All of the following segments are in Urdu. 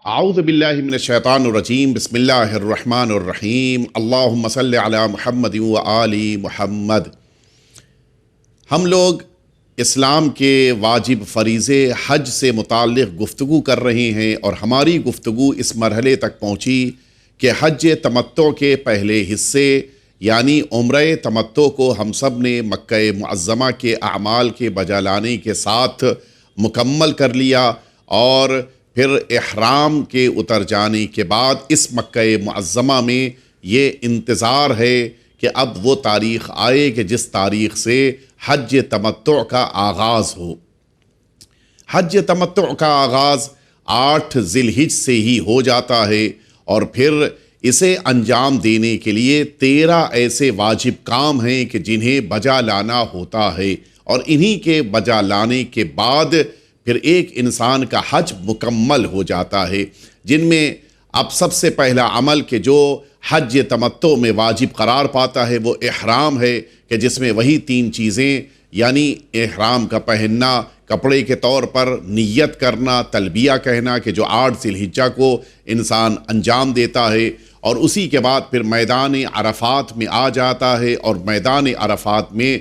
اعوذ باللہ من الشیطان الرجیم بسم اللہ الرحمن الرحیم اللہم صلی علی محمد و آل محمد۔ ہم لوگ اسلام کے واجب فریضے حج سے متعلق گفتگو کر رہے ہیں، اور ہماری گفتگو اس مرحلے تک پہنچی کہ حج تمتع کے پہلے حصے یعنی عمرہ تمتع کو ہم سب نے مکہ معظمہ کے اعمال کے بجا لانے کے ساتھ مکمل کر لیا، اور پھر احرام کے اتر جانے کے بعد اس مکہ معظمہ میں یہ انتظار ہے کہ اب وہ تاریخ آئے کہ جس تاریخ سے حج تمتع کا آغاز ہو۔ حج تمتع کا آغاز 8 ذی الحجہ سے ہی ہو جاتا ہے، اور پھر اسے انجام دینے کے لیے 13 ایسے واجب کام ہیں کہ جنہیں بجا لانا ہوتا ہے، اور انہی کے بجا لانے کے بعد پھر ایک انسان کا حج مکمل ہو جاتا ہے، جن میں اب سب سے پہلا عمل کہ جو حج تمتع میں واجب قرار پاتا ہے وہ احرام ہے، کہ جس میں وہی 3 چیزیں یعنی احرام کا پہننا، کپڑے کے طور پر نیت کرنا، تلبیہ کہنا کہ جو 8 ذی الحجہ کو انسان انجام دیتا ہے، اور اسی کے بعد پھر میدان عرفات میں آ جاتا ہے، اور میدان عرفات میں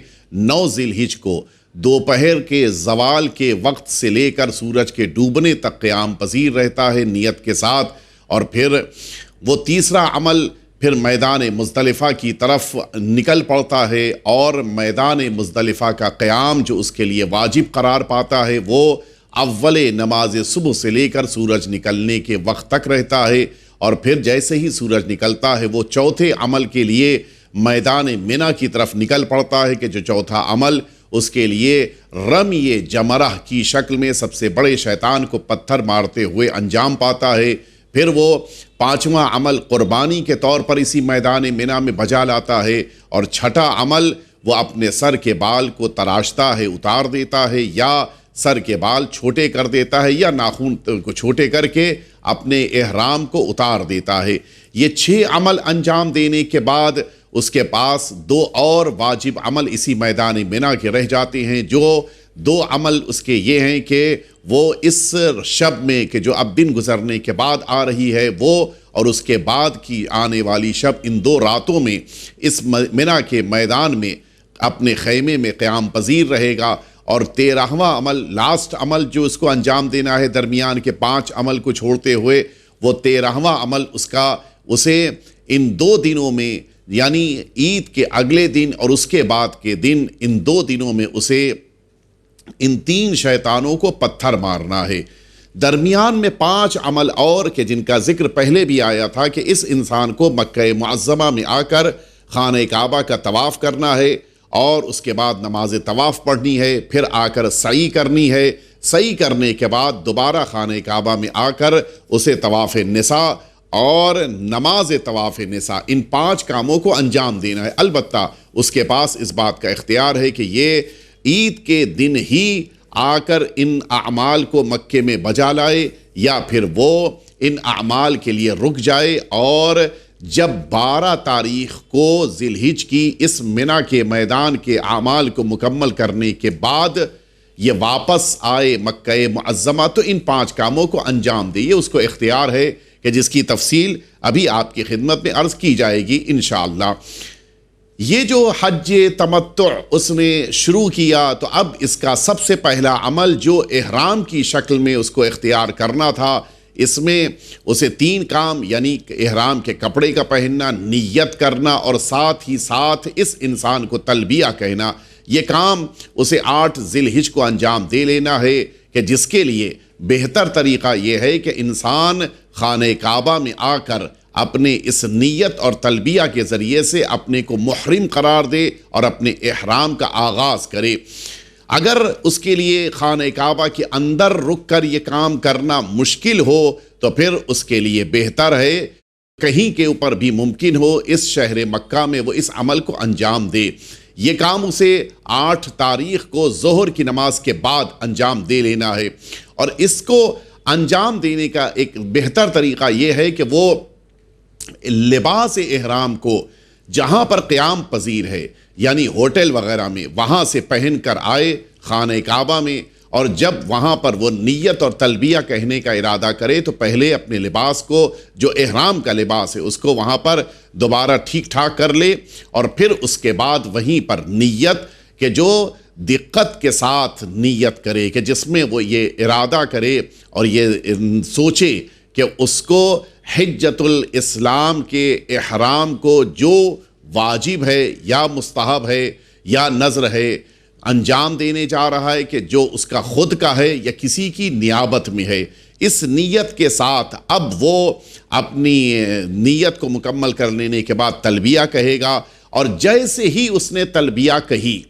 9 ذی الحجہ کو دوپہر کے زوال کے وقت سے لے کر سورج کے ڈوبنے تک قیام پذیر رہتا ہے نیت کے ساتھ، اور پھر وہ تیسرا عمل پھر میدان مزدلفہ کی طرف نکل پڑتا ہے، اور میدان مزدلفہ کا قیام جو اس کے لیے واجب قرار پاتا ہے وہ اول نماز صبح سے لے کر سورج نکلنے کے وقت تک رہتا ہے، اور پھر جیسے ہی سورج نکلتا ہے وہ چوتھے عمل کے لیے میدان منی کی طرف نکل پڑتا ہے، کہ جو چوتھا عمل اس کے لیے رمی جمرہ کی شکل میں سب سے بڑے شیطان کو پتھر مارتے ہوئے انجام پاتا ہے۔ پھر وہ 5واں عمل قربانی کے طور پر اسی میدان منی میں بجا لاتا ہے، اور چھٹا عمل وہ اپنے سر کے بال کو تراشتا ہے، اتار دیتا ہے، یا سر کے بال چھوٹے کر دیتا ہے، یا ناخن کو چھوٹے کر کے اپنے احرام کو اتار دیتا ہے۔ یہ 6 عمل انجام دینے کے بعد اس کے پاس 2 اور واجب عمل اسی میدان منی کے رہ جاتے ہیں، جو 2 عمل اس کے یہ ہیں کہ وہ اس شب میں کہ جو اب دن گزرنے کے بعد آ رہی ہے وہ، اور اس کے بعد کی آنے والی شب، ان 2 راتوں میں اس منی کے میدان میں اپنے خیمے میں قیام پذیر رہے گا، اور 13واں عمل لاسٹ عمل جو اس کو انجام دینا ہے درمیان کے 5 عمل کو چھوڑتے ہوئے، وہ 13واں عمل اسے ان 2 دنوں میں یعنی عید کے اگلے دن اور اس کے بعد کے دن، ان 2 دنوں میں اسے ان 3 شیطانوں کو پتھر مارنا ہے۔ درمیان میں 5 عمل اور کہ جن کا ذکر پہلے بھی آیا تھا کہ اس انسان کو مکہ معظمہ میں آ کر خانہ کعبہ کا طواف کرنا ہے، اور اس کے بعد نماز طواف پڑھنی ہے، پھر آ کر سعی کرنی ہے، سعی کرنے کے بعد دوبارہ خانہ کعبہ میں آ کر اسے طواف نساء اور نماز طواف نساء ان 5 کاموں کو انجام دینا ہے۔ البتہ اس کے پاس اس بات کا اختیار ہے کہ یہ عید کے دن ہی آ کر ان اعمال کو مکے میں بجا لائے، یا پھر وہ ان اعمال کے لیے رک جائے، اور جب 12 تاریخ کو ذی الحجہ کی اس منی کے میدان کے اعمال کو مکمل کرنے کے بعد یہ واپس آئے مکہ معظمہ تو ان 5 کاموں کو انجام دے۔ یہ اس کو اختیار ہے کہ جس کی تفصیل ابھی آپ کی خدمت میں عرض کی جائے گی انشاءاللہ۔ یہ جو حج تمتع اس نے شروع کیا، تو اب اس کا سب سے پہلا عمل جو احرام کی شکل میں اس کو اختیار کرنا تھا، اس میں اسے 3 کام یعنی احرام کے کپڑے کا پہننا، نیت کرنا، اور ساتھ ہی ساتھ اس انسان کو تلبیہ کہنا، یہ کام اسے 8 ذی الحجہ کو انجام دے لینا ہے، کہ جس کے لیے بہتر طریقہ یہ ہے کہ انسان خانہ کعبہ میں آ کر اپنے اس نیت اور تلبیہ کے ذریعے سے اپنے کو محرم قرار دے اور اپنے احرام کا آغاز کرے۔ اگر اس کے لیے خانہ کعبہ کے اندر رک کر یہ کام کرنا مشکل ہو تو پھر اس کے لیے بہتر ہے کہیں کے اوپر بھی ممکن ہو اس شہر مکہ میں وہ اس عمل کو انجام دے۔ یہ کام اسے 8 تاریخ کو ظہر کی نماز کے بعد انجام دے لینا ہے، اور اس کو انجام دینے کا ایک بہتر طریقہ یہ ہے کہ وہ لباس احرام کو جہاں پر قیام پذیر ہے یعنی ہوٹل وغیرہ میں، وہاں سے پہن کر آئے خانہ کعبہ میں، اور جب وہاں پر وہ نیت اور تلبیہ کہنے کا ارادہ کرے تو پہلے اپنے لباس کو، جو احرام کا لباس ہے، اس کو وہاں پر دوبارہ ٹھیک ٹھاک کر لے، اور پھر اس کے بعد وہیں پر نیت کہ جو دقت کے ساتھ نیت کرے، کہ جس میں وہ یہ ارادہ کرے اور یہ سوچے کہ اس کو حجۃ الاسلام کے احرام کو جو واجب ہے یا مستحب ہے یا نذر ہے انجام دینے جا رہا ہے، کہ جو اس کا خود کا ہے یا کسی کی نیابت میں ہے، اس نیت کے ساتھ اب وہ اپنی نیت کو مکمل کر لینے کے بعد تلبیہ کہے گا، اور جیسے ہی اس نے تلبیہ کہی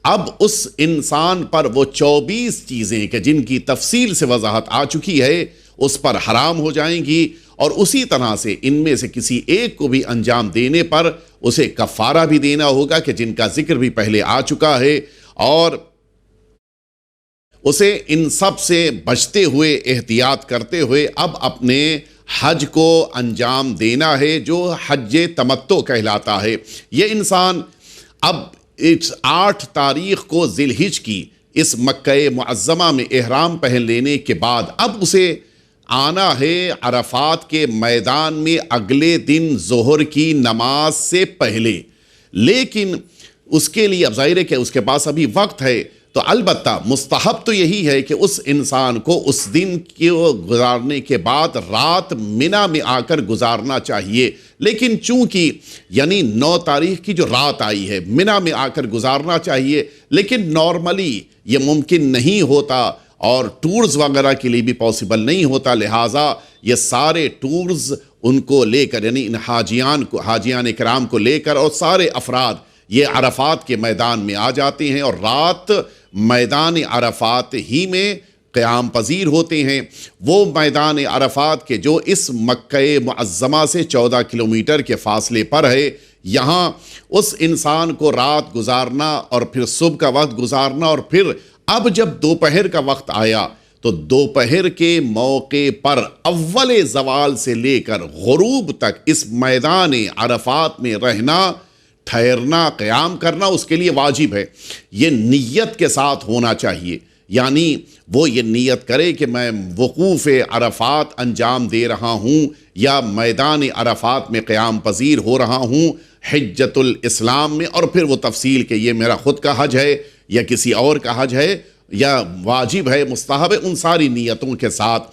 اب اس انسان پر وہ 24 چیزیں کہ جن کی تفصیل سے وضاحت آ چکی ہے اس پر حرام ہو جائیں گی، اور اسی طرح سے ان میں سے کسی ایک کو بھی انجام دینے پر اسے کفارہ بھی دینا ہوگا، کہ جن کا ذکر بھی پہلے آ چکا ہے، اور اسے ان سب سے بچتے ہوئے، احتیاط کرتے ہوئے اب اپنے حج کو انجام دینا ہے، جو حج تمتع کہلاتا ہے۔ یہ انسان اب اس 8 تاریخ کو ذی الحجہ کی اس مکہ معظمہ میں احرام پہن لینے کے بعد اب اسے آنا ہے عرفات کے میدان میں اگلے دن ظہر کی نماز سے پہلے، لیکن اس کے لیے اب ظاہر ہے کہ اس کے پاس ابھی وقت ہے، تو البتہ مستحب تو یہی ہے کہ اس انسان کو اس دن کو گزارنے کے بعد رات منی میں آ کر گزارنا چاہیے، لیکن چونکہ یعنی 9 تاریخ کی جو رات آئی ہے منی میں آ کر گزارنا چاہیے، لیکن نارملی یہ ممکن نہیں ہوتا اور ٹورز وغیرہ کے لیے بھی پاسبل نہیں ہوتا، لہٰذا یہ سارے ٹورز ان کو لے کر، یعنی ان حاجیان کرام کو لے کر اور سارے افراد یہ عرفات کے میدان میں آ جاتے ہیں، اور رات میدان عرفات ہی میں قیام پذیر ہوتے ہیں۔ وہ میدان عرفات کے جو اس مکہ معظمہ سے 14 کلومیٹر کے فاصلے پر ہے، یہاں اس انسان کو رات گزارنا اور پھر صبح کا وقت گزارنا، اور پھر اب جب دوپہر کا وقت آیا تو دوپہر کے موقع پر اول زوال سے لے کر غروب تک اس میدان عرفات میں رہنا، ٹھہرنا، قیام کرنا اس کے لیے واجب ہے۔ یہ نیت کے ساتھ ہونا چاہیے، یعنی وہ یہ نیت کرے کہ میں وقوف عرفات انجام دے رہا ہوں یا میدان عرفات میں قیام پذیر ہو رہا ہوں حجۃ الاسلام میں، اور پھر وہ تفصیل کہ یہ میرا خود کا حج ہے یا کسی اور کا حج ہے یا واجب ہے، مستحب ہے، ان ساری نیتوں کے ساتھ۔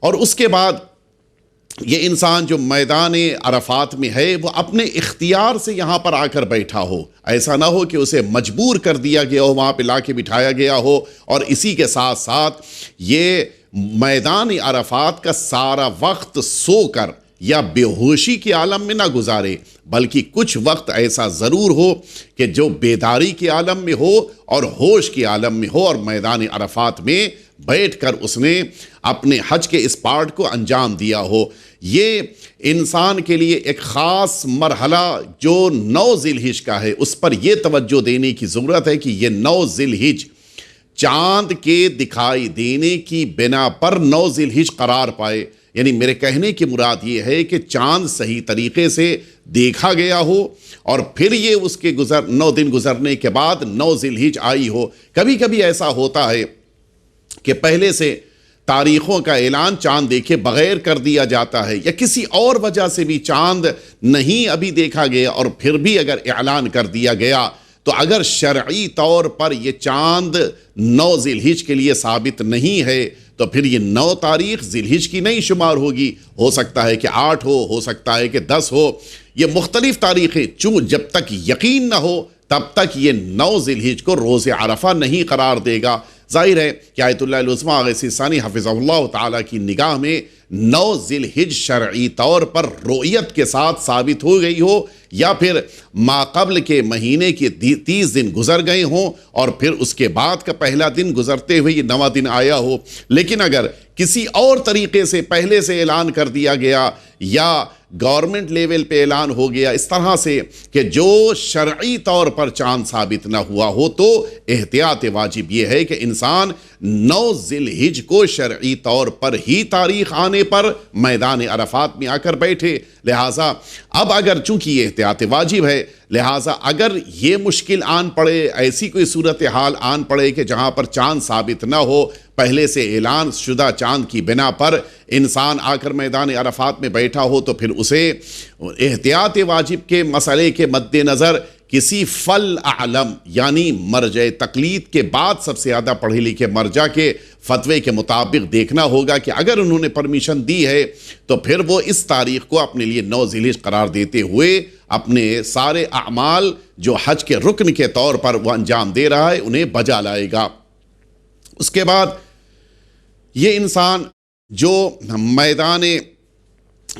اور اس کے بعد یہ انسان جو میدان عرفات میں ہے وہ اپنے اختیار سے یہاں پر آ کر بیٹھا ہو، ایسا نہ ہو کہ اسے مجبور کر دیا گیا ہو، وہاں پہ لا کے بٹھایا گیا ہو، اور اسی کے ساتھ ساتھ یہ میدان عرفات کا سارا وقت سو کر یا بے ہوشی کے عالم میں نہ گزارے، بلکہ کچھ وقت ایسا ضرور ہو کہ جو بیداری کے عالم میں ہو اور ہوش کے عالم میں ہو، اور میدان عرفات میں بیٹھ کر اس نے اپنے حج کے اس پارٹ کو انجام دیا ہو۔ یہ انسان کے لیے ایک خاص مرحلہ جو 9 ذی الحجہ کا ہے، اس پر یہ توجہ دینے کی ضرورت ہے کہ یہ 9 ذی الحجہ چاند کے دکھائی دینے کی بنا پر 9 ذی الحجہ قرار پائے، یعنی میرے کہنے کی مراد یہ ہے کہ چاند صحیح طریقے سے دیکھا گیا ہو، اور پھر یہ اس کے 9 دن گزرنے کے بعد 9 ذی الحجہ آئی ہو۔ کبھی کبھی ایسا ہوتا ہے کہ پہلے سے تاریخوں کا اعلان چاند دیکھے بغیر کر دیا جاتا ہے، یا کسی اور وجہ سے بھی چاند نہیں ابھی دیکھا گیا، اور پھر بھی اگر اعلان کر دیا گیا تو اگر شرعی طور پر یہ چاند 9 ذی الحجہ کے لیے ثابت نہیں ہے تو پھر یہ 9 تاریخ ذی الحجہ کی نہیں شمار ہوگی، ہو سکتا ہے کہ 8 ہو سکتا ہے کہ 10 ہو، یہ مختلف تاریخیں، جب تک یقین نہ ہو تب تک یہ 9 ذی الحجہ کو روز عرفہ نہیں قرار دے گا۔ ظاہر ہے کہ آیت اللہ العظمیٰ آغا ثانی حفظہ اللہ تعالیٰ کی نگاہ میں 9 ذی الحجہ شرعی طور پر رؤیت کے ساتھ ثابت ہو گئی ہو، یا پھر ما قبل کے مہینے کے 30 دن گزر گئے ہوں اور پھر اس کے بعد کا پہلا دن گزرتے ہوئے یہ 9واں دن آیا ہو، لیکن اگر کسی اور طریقے سے پہلے سے اعلان کر دیا گیا یا گورنمنٹ لیول پہ اعلان ہو گیا اس طرح سے کہ جو شرعی طور پر چاند ثابت نہ ہوا ہو، تو احتیاط واجب یہ ہے کہ انسان 9 ذی الحجہ کو شرعی طور پر ہی تاریخ آنے پر میدان عرفات میں آ کر بیٹھے۔ لہٰذا اب اگر چونکہ یہ احتیاط واجب ہے، لہٰذا اگر یہ مشکل آن پڑے، ایسی کوئی صورتحال آن پڑے کہ جہاں پر چاند ثابت نہ ہو، پہلے سے اعلان شدہ چاند کی بنا پر انسان آ کر میدان عرفات میں بیٹھا ہو، تو پھر اسے احتیاط واجب کے مسئلے کے مد نظر کسی فل اعلم یعنی مرجع تقلید کے بعد سب سے زیادہ پڑھے لکھے مرجع کے فتوے کے مطابق دیکھنا ہوگا کہ اگر انہوں نے پرمیشن دی ہے تو پھر وہ اس تاریخ کو اپنے لیے 9 ذی الحجہ قرار دیتے ہوئے اپنے سارے اعمال جو حج کے رکن کے طور پر وہ انجام دے رہا ہے انہیں بجا لائے گا۔ اس کے بعد یہ انسان جو میدان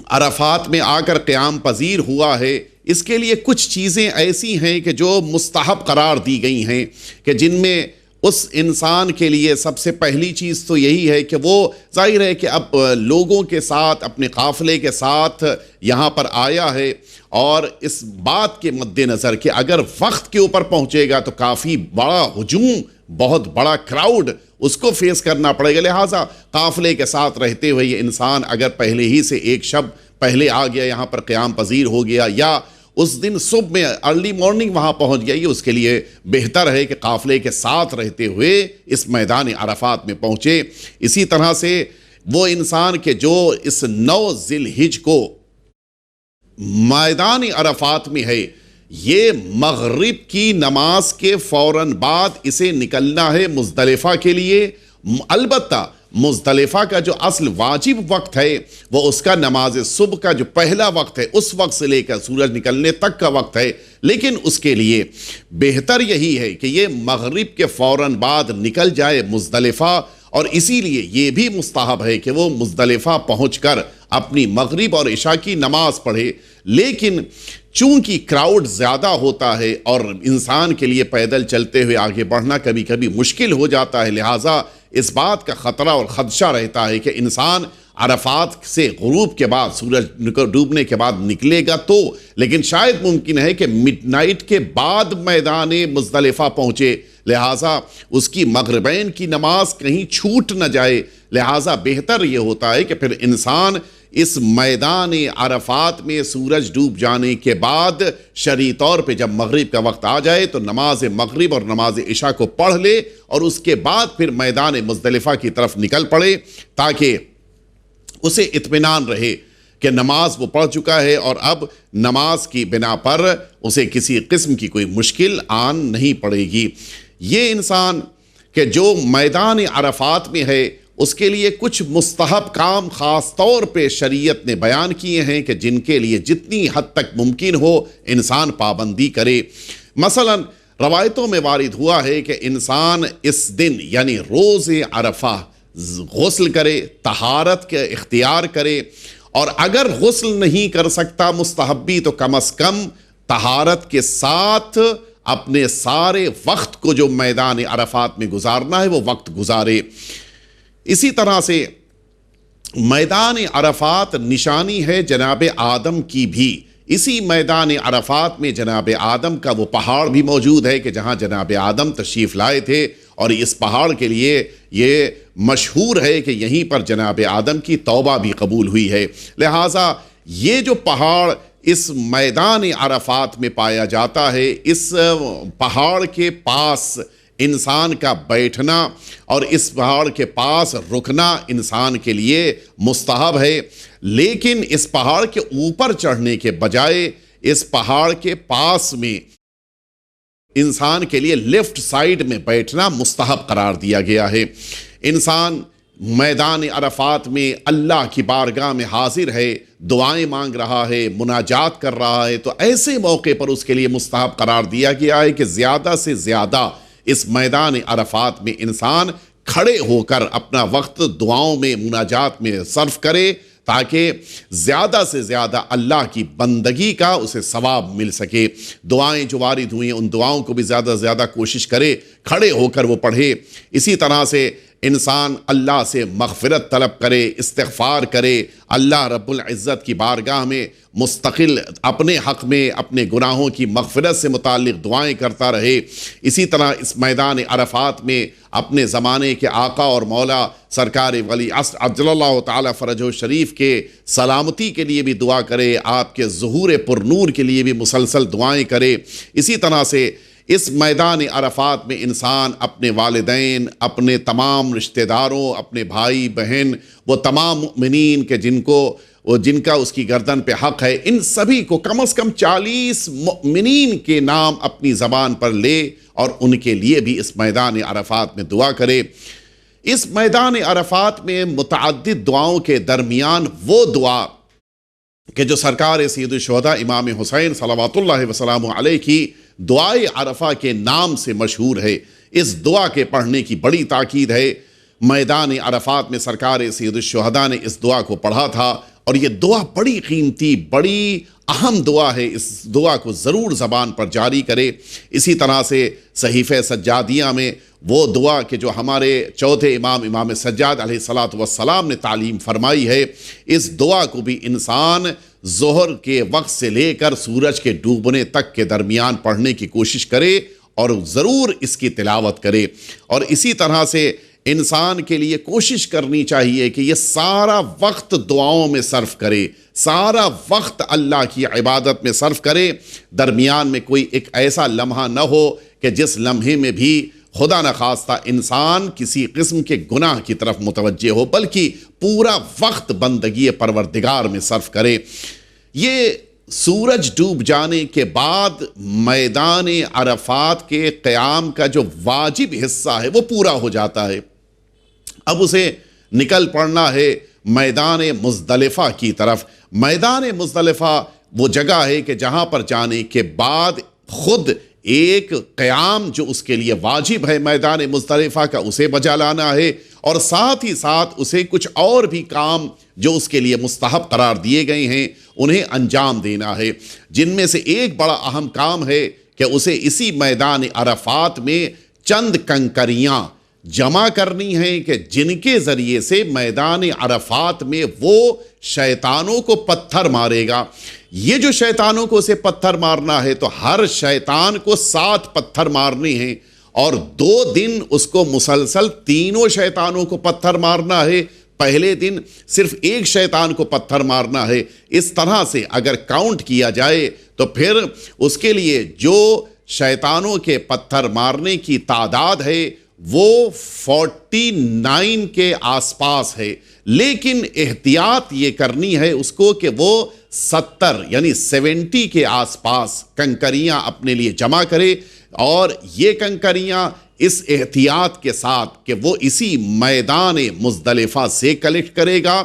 عرفات میں آ کر قیام پذیر ہوا ہے، اس کے لیے کچھ چیزیں ایسی ہیں کہ جو مستحب قرار دی گئی ہیں، کہ جن میں اس انسان کے لیے سب سے پہلی چیز تو یہی ہے کہ وہ ظاہر ہے کہ اب لوگوں کے ساتھ اپنے قافلے کے ساتھ یہاں پر آیا ہے، اور اس بات کے مد نظر کہ اگر وقت کے اوپر پہنچے گا تو کافی بڑا ہجوم، بہت بڑا کراؤڈ اس کو فیس کرنا پڑے گا، لہٰذا قافلے کے ساتھ رہتے ہوئے یہ انسان اگر پہلے ہی سے ایک شب پہلے آ گیا، یہاں پر قیام پذیر ہو گیا، یا اس دن صبح میں ارلی مارننگ وہاں پہنچ گیا، یہ اس کے لیے بہتر ہے کہ قافلے کے ساتھ رہتے ہوئے اس میدان عرفات میں پہنچے۔ اسی طرح سے وہ انسان کہ جو اس 9 ذی الحجہ کو میدان عرفات میں ہے، یہ مغرب کی نماز کے فوراً بعد اسے نکلنا ہے مزدلفہ کے لیے۔ البتہ مزدلفہ کا جو اصل واجب وقت ہے وہ اس کا نماز صبح کا جو پہلا وقت ہے، اس وقت سے لے کر سورج نکلنے تک کا وقت ہے، لیکن اس کے لیے بہتر یہی ہے کہ یہ مغرب کے فوراً بعد نکل جائے مزدلفہ، اور اسی لیے یہ بھی مستحب ہے کہ وہ مزدلفہ پہنچ کر اپنی مغرب اور عشاء کی نماز پڑھے۔ لیکن چونکہ کراؤڈ زیادہ ہوتا ہے اور انسان کے لیے پیدل چلتے ہوئے آگے بڑھنا کبھی کبھی مشکل ہو جاتا ہے، لہٰذا اس بات کا خطرہ اور خدشہ رہتا ہے کہ انسان عرفات سے غروب کے بعد، سورج ڈوبنے کے بعد نکلے گا تو، لیکن شاید ممکن ہے کہ مڈ نائٹ کے بعد میدان مزدلفہ پہنچے، لہٰذا اس کی مغربین کی نماز کہیں چھوٹ نہ جائے، لہٰذا بہتر یہ ہوتا ہے کہ پھر انسان اس میدان عرفات میں سورج ڈوب جانے کے بعد شرعی طور پہ جب مغرب کا وقت آ جائے تو نماز مغرب اور نماز عشاء کو پڑھ لے، اور اس کے بعد پھر میدان مزدلفہ کی طرف نکل پڑے، تاکہ اسے اطمینان رہے کہ نماز وہ پڑھ چکا ہے اور اب نماز کی بنا پر اسے کسی قسم کی کوئی مشکل آن نہیں پڑے گی۔ یہ انسان کہ جو میدان عرفات میں ہے، اس کے لیے کچھ مستحب کام خاص طور پہ شریعت نے بیان کیے ہیں کہ جن کے لیے جتنی حد تک ممکن ہو انسان پابندی کرے۔ مثلا روایتوں میں وارد ہوا ہے کہ انسان اس دن یعنی روز عرفہ غسل کرے، طہارت کے اختیار کرے، اور اگر غسل نہیں کر سکتا مستحبی تو کم از کم طہارت کے ساتھ اپنے سارے وقت کو جو میدان عرفات میں گزارنا ہے وہ وقت گزارے۔ اسی طرح سے میدان عرفات نشانی ہے جناب آدم کی بھی۔ اسی میدان عرفات میں جناب آدم کا وہ پہاڑ بھی موجود ہے کہ جہاں جناب آدم تشریف لائے تھے، اور اس پہاڑ کے لیے یہ مشہور ہے کہ یہیں پر جناب آدم کی توبہ بھی قبول ہوئی ہے۔ لہٰذا یہ جو پہاڑ اس میدان عرفات میں پایا جاتا ہے، اس پہاڑ کے پاس انسان کا بیٹھنا اور اس پہاڑ کے پاس رکنا انسان کے لیے مستحب ہے، لیکن اس پہاڑ کے اوپر چڑھنے کے بجائے اس پہاڑ کے پاس میں انسان کے لیے لیفٹ سائیڈ میں بیٹھنا مستحب قرار دیا گیا ہے۔ انسان میدان عرفات میں اللہ کی بارگاہ میں حاضر ہے، دعائیں مانگ رہا ہے، مناجات کر رہا ہے، تو ایسے موقع پر اس کے لیے مستحب قرار دیا گیا ہے کہ زیادہ سے زیادہ اس میدان عرفات میں انسان کھڑے ہو کر اپنا وقت دعاؤں میں، مناجات میں صرف کرے، تاکہ زیادہ سے زیادہ اللہ کی بندگی کا اسے ثواب مل سکے۔ دعائیں جو وارد ہوئی ہیں ان دعاؤں کو بھی زیادہ سے زیادہ کوشش کرے کھڑے ہو کر وہ پڑھے۔ اسی طرح سے انسان اللہ سے مغفرت طلب کرے، استغفار کرے، اللہ رب العزت کی بارگاہ میں مستقل اپنے حق میں اپنے گناہوں کی مغفرت سے متعلق دعائیں کرتا رہے۔ اسی طرح اس میدان عرفات میں اپنے زمانے کے آقا اور مولا سرکار ولی عصر عجل اللہ تعالی فرجہ شریف کے سلامتی کے لیے بھی دعا کرے، آپ کے ظہور پر نور کے لیے بھی مسلسل دعائیں کرے۔ اسی طرح سے اس میدان عرفات میں انسان اپنے والدین، اپنے تمام رشتہ داروں، اپنے بھائی بہن، وہ تمام مؤمنین کے جن کا اس کی گردن پہ حق ہے، ان سبھی کو کم از کم 40 مؤمنین کے نام اپنی زبان پر لے اور ان کے لیے بھی اس میدان عرفات میں دعا کرے۔ اس میدان عرفات میں متعدد دعاؤں کے درمیان وہ دعا کہ جو سرکار سید الشہداء امام حسین صلوات اللہ وسلامہ علیہ کی دعائے عرفہ کے نام سے مشہور ہے، اس دعا کے پڑھنے کی بڑی تاکید ہے۔ میدان عرفات میں سرکار سید الشہداء نے اس دعا کو پڑھا تھا، اور یہ دعا بڑی قیمتی، بڑی اہم دعا ہے، اس دعا کو ضرور زبان پر جاری کرے۔ اسی طرح سے صحیفہ سجادیہ میں وہ دعا کہ جو ہمارے چوتھے امام سجاد علیہ السلام نے تعلیم فرمائی ہے، اس دعا کو بھی انسان ظہر کے وقت سے لے کر سورج کے ڈوبنے تک کے درمیان پڑھنے کی کوشش کرے اور ضرور اس کی تلاوت کرے۔ اور اسی طرح سے انسان کے لیے کوشش کرنی چاہیے کہ یہ سارا وقت دعاؤں میں صرف کرے، سارا وقت اللہ کی عبادت میں صرف کرے۔ درمیان میں کوئی ایک ایسا لمحہ نہ ہو کہ جس لمحے میں بھی خدا نخواستہ انسان کسی قسم کے گناہ کی طرف متوجہ ہو، بلکہ پورا وقت بندگی پروردگار میں صرف کرے۔ یہ سورج ڈوب جانے کے بعد میدان عرفات کے قیام کا جو واجب حصہ ہے وہ پورا ہو جاتا ہے۔ اب اسے نکل پڑنا ہے میدان مزدلفہ کی طرف۔ میدان مزدلفہ وہ جگہ ہے کہ جہاں پر جانے کے بعد خود ایک قیام جو اس کے لیے واجب ہے میدان مزدلفہ کا، اسے بجا لانا ہے، اور ساتھ ہی ساتھ اسے کچھ اور بھی کام جو اس کے لیے مستحب قرار دیے گئے ہیں انہیں انجام دینا ہے، جن میں سے ایک بڑا اہم کام ہے کہ اسے اسی میدان عرفات میں چند کنکریاں جمع کرنی ہیں کہ جن کے ذریعے سے میدان عرفات میں وہ شیطانوں کو پتھر مارے گا۔ یہ جو شیطانوں کو اسے پتھر مارنا ہے تو ہر شیطان کو 7 پتھر مارنے ہیں، اور 2 دن اس کو مسلسل تینوں شیطانوں کو پتھر مارنا ہے۔ پہلے دن صرف ایک شیطان کو پتھر مارنا ہے۔ اس طرح سے اگر کاؤنٹ کیا جائے تو پھر اس کے لیے جو شیطانوں کے پتھر مارنے کی تعداد ہے وہ 49 کے آس پاس ہے، لیکن احتیاط یہ کرنی ہے اس کو کہ وہ 70 یعنی 70 کے آس پاس کنکریاں اپنے لیے جمع کرے، اور یہ کنکریاں اس احتیاط کے ساتھ کہ وہ اسی میدان مزدلفہ سے کلیکٹ کرے گا،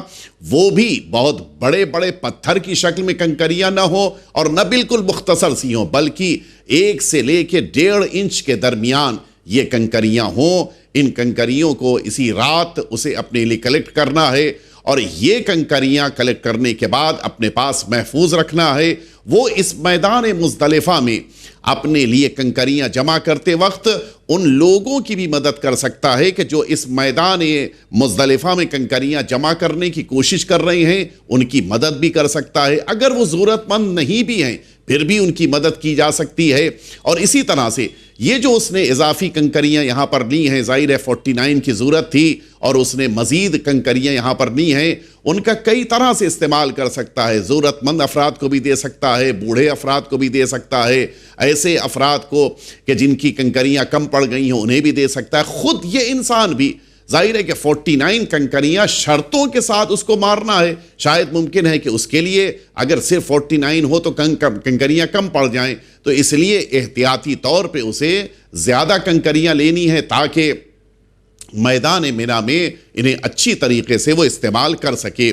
وہ بھی بہت بڑے بڑے پتھر کی شکل میں کنکریاں نہ ہو اور نہ بالکل مختصر سی ہوں، بلکہ 1 سے لے کے 1.5 انچ کے درمیان یہ کنکریاں ہوں۔ ان کنکریوں کو اسی رات اسے اپنے لیے کلیکٹ کرنا ہے، اور یہ کنکریاں کلیکٹ کرنے کے بعد اپنے پاس محفوظ رکھنا ہے۔ وہ اس میدان مزدلفہ میں اپنے لیے کنکریاں جمع کرتے وقت ان لوگوں کی بھی مدد کر سکتا ہے کہ جو اس میدان مزدلفہ میں کنکریاں جمع کرنے کی کوشش کر رہے ہیں، ان کی مدد بھی کر سکتا ہے۔ اگر وہ ضرورت مند نہیں بھی ہیں پھر بھی ان کی مدد کی جا سکتی ہے۔ اور اسی طرح سے یہ جو اس نے اضافی کنکریاں یہاں پر لی ہیں، ظاہر ہے 49 کی ضرورت تھی اور اس نے مزید کنکریاں یہاں پر لی ہیں، ان کا کئی طرح سے استعمال کر سکتا ہے۔ ضرورت مند افراد کو بھی دے سکتا ہے، بوڑھے افراد کو بھی دے سکتا ہے، ایسے افراد کو کہ جن کی کنکریاں کم پڑ گئی ہیں انہیں بھی دے سکتا ہے، خود یہ انسان بھی۔ ظاہر ہے کہ 49 کنکریاں شرطوں کے ساتھ اس کو مارنا ہے، شاید ممکن ہے کہ اس کے لیے اگر صرف 49 ہو تو کنکریاں کم پڑ جائیں، تو اس لیے احتیاطی طور پہ اسے زیادہ کنکریاں لینی ہے تاکہ میدان مینا میں انہیں اچھی طریقے سے وہ استعمال کر سکے۔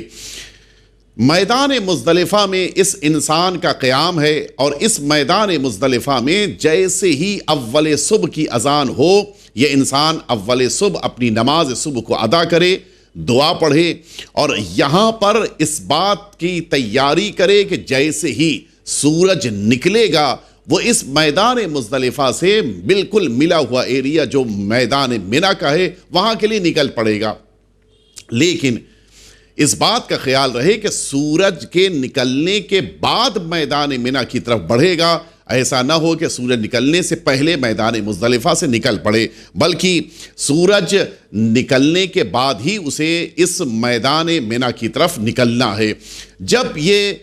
میدان مزدلفہ میں اس انسان کا قیام ہے، اور اس میدان مزدلفہ میں جیسے ہی اول صبح کی اذان ہو، یہ انسان اول صبح اپنی نماز صبح کو ادا کرے، دعا پڑھے، اور یہاں پر اس بات کی تیاری کرے کہ جیسے ہی سورج نکلے گا وہ اس میدان مزدلفہ سے بالکل ملا ہوا ایریا جو میدان منی کا ہے وہاں کے لیے نکل پڑے گا۔ لیکن اس بات کا خیال رہے کہ سورج کے نکلنے کے بعد میدان منی کی طرف بڑھے گا، ایسا نہ ہو کہ سورج نکلنے سے پہلے میدان مزدلفہ سے نکل پڑے، بلکہ سورج نکلنے کے بعد ہی اسے اس میدان منی کی طرف نکلنا ہے۔ جب یہ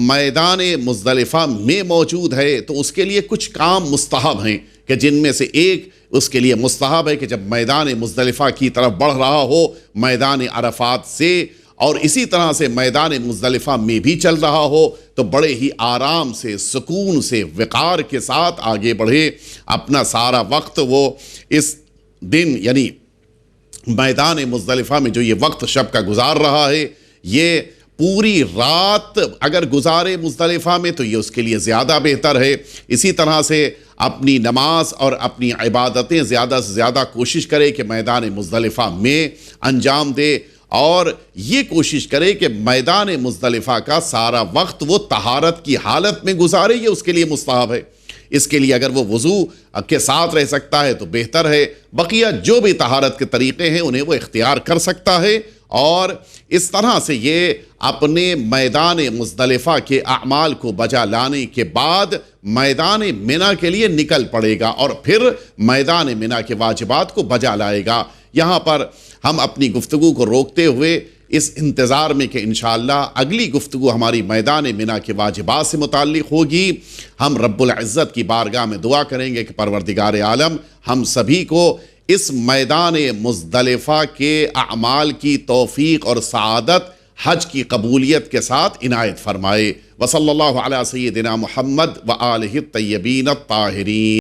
میدان مزدلفہ میں موجود ہے تو اس کے لیے کچھ کام مستحب ہیں کہ جن میں سے ایک اس کے لیے مستحب ہے کہ جب میدان مزدلفہ کی طرف بڑھ رہا ہو میدان عرفات سے، اور اسی طرح سے میدان مزدلفہ میں بھی چل رہا ہو، تو بڑے ہی آرام سے، سکون سے، وقار کے ساتھ آگے بڑھے۔ اپنا سارا وقت وہ اس دن یعنی میدان مزدلفہ میں جو یہ وقت شب کا گزار رہا ہے، یہ پوری رات اگر گزارے مزدلفہ میں تو یہ اس کے لیے زیادہ بہتر ہے۔ اسی طرح سے اپنی نماز اور اپنی عبادتیں زیادہ سے زیادہ کوشش کرے کہ میدان مزدلفہ میں انجام دے، اور یہ کوشش کرے کہ میدان مزدلفہ کا سارا وقت وہ طہارت کی حالت میں گزارے، یہ اس کے لیے مستحب ہے۔ اس کے لیے اگر وہ وضو کے ساتھ رہ سکتا ہے تو بہتر ہے، بقیہ جو بھی طہارت کے طریقے ہیں انہیں وہ اختیار کر سکتا ہے، اور اس طرح سے یہ اپنے میدان مزدلفہ کے اعمال کو بجا لانے کے بعد میدان منی کے لیے نکل پڑے گا، اور پھر میدان منی کے واجبات کو بجا لائے گا۔ یہاں پر ہم اپنی گفتگو کو روکتے ہوئے اس انتظار میں کہ انشاءاللہ اگلی گفتگو ہماری میدان منی کے واجبات سے متعلق ہوگی، ہم رب العزت کی بارگاہ میں دعا کریں گے کہ پروردگار عالم ہم سبھی کو اس میدان مزدلفہ کے اعمال کی توفیق اور سعادت حج کی قبولیت کے ساتھ عنایت فرمائے۔ وصلی اللہ علی سیدنا محمد وآلہ الطیبین الطاہرین۔